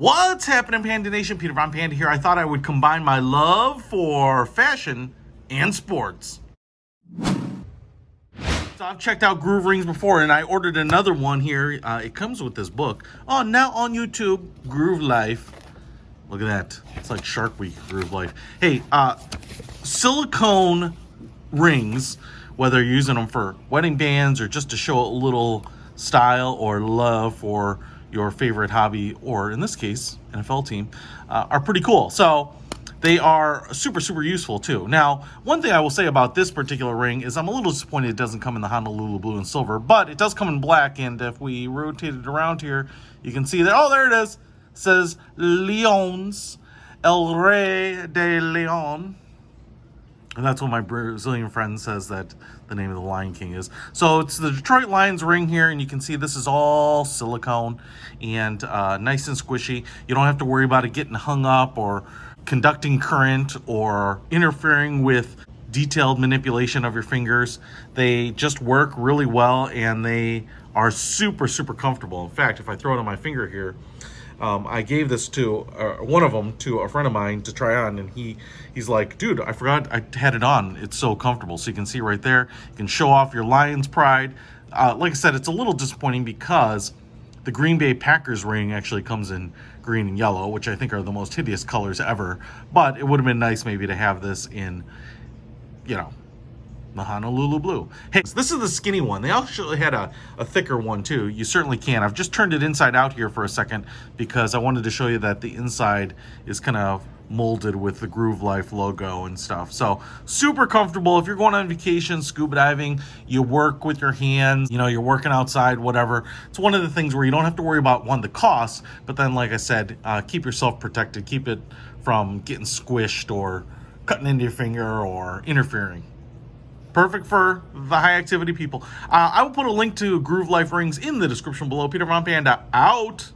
What's happening, Panda Nation? Peter Von Panda here. I thought I would combine my love for fashion and sports. So I've checked out Groove Rings before, and I ordered another one here. It comes with this book. Oh, now on YouTube, Groove Life. Look at that. It's like Shark Week, Groove Life. Hey, silicone rings, whether you're using them for wedding bands or just to show a little style or love for your favorite hobby, or in this case, NFL team, are pretty cool. So they are super, super useful too. Now, one thing I will say about this particular ring is I'm a little disappointed it doesn't come in the Honolulu blue and silver, but it does come in black. And if we rotate it around here, you can see that, oh, there it is. It says Leons, El Rey de Leon. And that's what my Brazilian friend says that the name of the Lion King is. So it's the Detroit Lions ring here, and you can see this is all silicone and nice and squishy. You don't have to worry about it getting hung up or conducting current or interfering with detailed manipulation of your fingers. They just work really well, and they are super, super comfortable. In fact, if I throw it on my finger here, I gave this to one of them to a friend of mine to try on, and he's like, dude, I forgot I had it on. It's so comfortable. So you can see right there, you can show off your Lions pride. Like I said, it's a little disappointing because the Green Bay Packers ring actually comes in green and yellow, which I think are the most hideous colors ever. But it would have been nice maybe to have this in, you know, the Honolulu blue. Hey, this is the skinny one. They actually had a thicker one too. You certainly can. I've just turned it inside out here for a second because I wanted to show you that the inside is kind of molded with the Groove Life logo and stuff. So super comfortable. If you're going on vacation, scuba diving, you work with your hands, you know, you're working outside, whatever. It's one of the things where you don't have to worry about, one, the cost, but then, like I said, keep yourself protected. Keep it from getting squished or cutting into your finger or interfering. Perfect for the high activity people. I will put a link to Groove Life rings in the description below. Peter Von Panda out.